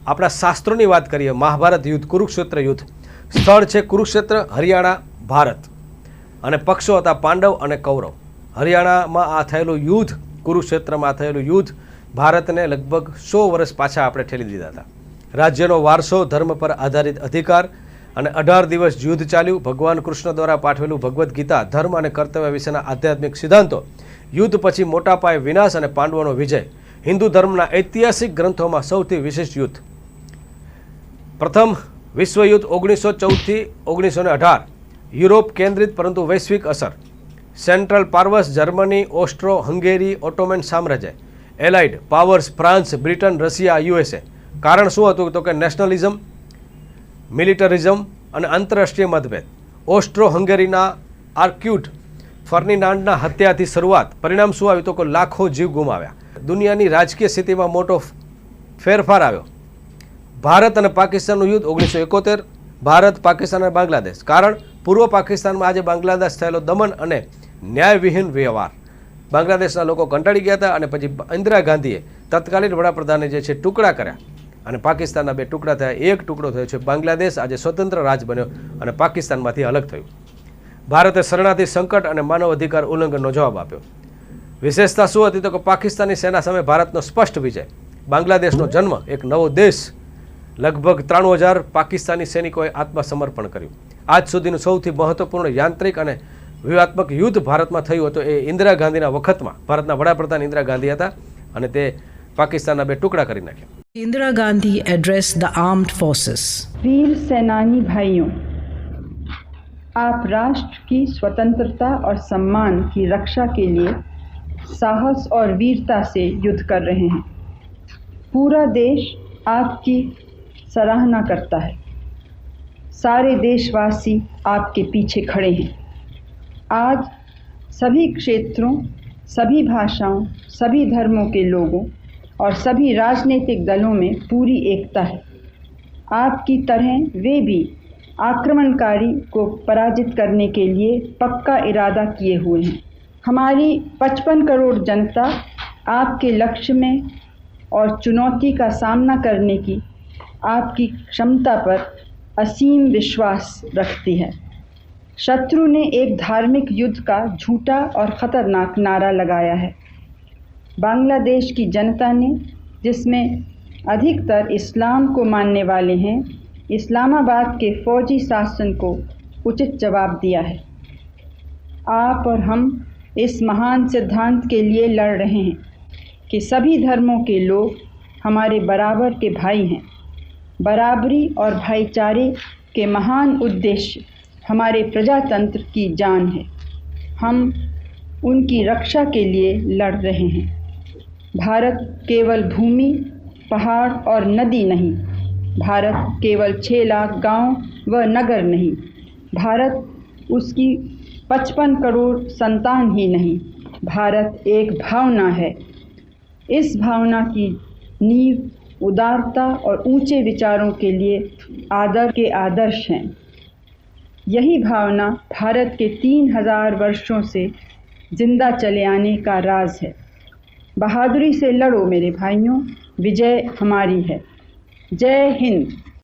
આપણા શાસ્ત્રોની વાત કરીએ, મહાભારત યુદ્ધ, કુરુક્ષેત્ર યુદ્ધ, સ્થળ છે કુરુક્ષેત્ર, હરિયાણા, ભારત, અને પક્ષો હતા પાંડવ અને કૌરવ. હરિયાણામાં આ થયેલું યુદ્ધ, કુરુક્ષેત્રમાં થયેલું યુદ્ધ ભારતને લગભગ 100 વર્ષ પાછા આપણે ઠેલી દીધા હતા. રાજ્યનો વારસો, ધર્મ પર આધારિત અધિકાર અને 18 દિવસ યુદ્ધ ચાલ્યું. ભગવાન કૃષ્ણ દ્વારા પાઠવેલું ભગવદ્ ગીતા, ધર્મ અને કર્તવ્ય વિશેના આધ્યાત્મિક સિદ્ધાંતો, યુદ્ધ પછી મોટા પાયે વિનાશ અને પાંડવોનો વિજય. હિન્દુ ધર્મના ઐતિહાસિક ગ્રંથોમાં સૌથી વિશિષ્ટ યુદ્ધ. પ્રથમ વિશ્વયુદ્ધ 1914થી 1918, યુરોપ કેન્દ્રિત પરંતુ વૈશ્વિક અસર. સેન્ટ્રલ પાવર્સ જર્મની, ઓસ્ટ્રો હંગેરી, ઓટોમન સામ્રાજ્ય, allied powers France, Britain, Russia, USA. કારણ શું હતું? તો કે નેશનલિઝમ, મિલિટરિઝમ અને આંતરરાષ્ટ્રીય મતભેદ. ઓસ્ટ્રો હંગેરીના આર્ક્યુટ ફર્ડિનાન્ડના હત્યાથી શરૂઆત. પરિણામ શું આવ્યું? તો કે લાખો જીવ ગુમાવ્યા. દુનિયાની રાજકીય સ્થિતિમાં મોટો ફેરફાર આવ્યો. ભારત અને પાકિસ્તાનનું યુદ્ધ 1971, ભારત, પાકિસ્તાન અને બાંગ્લાદેશ. કારણ પૂર્વ પાકિસ્તાનમાં આજે બાંગ્લાદેશ થયેલો દમન અને ન્યાયવિહીન વ્યવહાર. બાંગ્લાદેશના લોકો કંટાળી ગયા હતા અને પછી ઇન્દિરા ગાંધીએ તત્કાલીન વડાપ્રધાને જે છે ટુકડા કર્યા અને પાકિસ્તાનના 2 ટુકડા થયા. એક ટુકડો થયો છે બાંગ્લાદેશ, આજે સ્વતંત્ર રાજ બન્યો અને પાકિસ્તાનમાંથી અલગ થયું. ભારતે શરણાર્થી સંકટ અને માનવ અધિકાર ઉલ્લંઘનનો જવાબ આપ્યો. વિશેષતા શું હતી? તો કે પાકિસ્તાની સેના સામે ભારતનો સ્પષ્ટ વિજય. બાંગ્લાદેશનો જન્મ, એક નવો દેશ. લગભગ 93,000 પાકિસ્તાની સૈનિકોએ આત્મસમર્પણ કર્યું. આજ સુધીનું સૌથી મહત્વપૂર્ણ યાંત્રિક અને વ્યૂહાત્મક યુદ્ધ ભારતમાં થયું હતું એ ઇન્દિરા ગાંધીના વખતમાં. ભારતના વડાપ્રધાન ઇન્દિરા ગાંધી હતા અને તે પાકિસ્તાનના 2 ટુકડા કરી નાખ્યા. Indira Gandhi addressed the armed forces. वीर सेनानी भाइयों, आप राष्ट्र की स्वतंत्रता और सम्मान की रक्षा के लिए साहस और वीरता से युद्ध कर रहे हैं. पूरा देश आपकी सराहना करता है. सारे देशवासी आपके पीछे खड़े हैं. आज सभी क्षेत्रों, सभी भाषाओं, सभी धर्मों के लोगों और सभी राजनीतिक दलों में पूरी एकता है. आपकी तरह वे भी आक्रमणकारी को पराजित करने के लिए पक्का इरादा किए हुए हैं. हमारी 55 करोड़ जनता आपके लक्ष्य में और चुनौती का सामना करने की आपकी क्षमता पर असीम विश्वास रखती है. शत्रु ने एक धार्मिक युद्ध का झूठा और ख़तरनाक नारा लगाया है. बांग्लादेश की जनता ने, जिसमें अधिकतर इस्लाम को मानने वाले हैं, इस्लामाबाद के फौजी शासन को उचित जवाब दिया है. आप और हम इस महान सिद्धांत के लिए लड़ रहे हैं कि सभी धर्मों के लोग हमारे बराबर के भाई हैं. बराबरी और भाईचारे के महान उद्देश्य हमारे प्रजातंत्र की जान है. हम उनकी रक्षा के लिए लड़ रहे हैं. भारत केवल भूमि, पहाड़ और नदी नहीं. भारत केवल 6 लाख गांव व नगर नहीं. भारत उसकी 55 करोड़ संतान ही नहीं. भारत एक भावना है. इस भावना की नींव उदारता और ऊंचे विचारों के लिए आदर के आदर्श हैं. यही भावना भारत के 3000 वर्षों से जिंदा चले आने का राज है. बहादुरी से लड़ो मेरे भाइयों, विजय हमारी है. जय हिंद.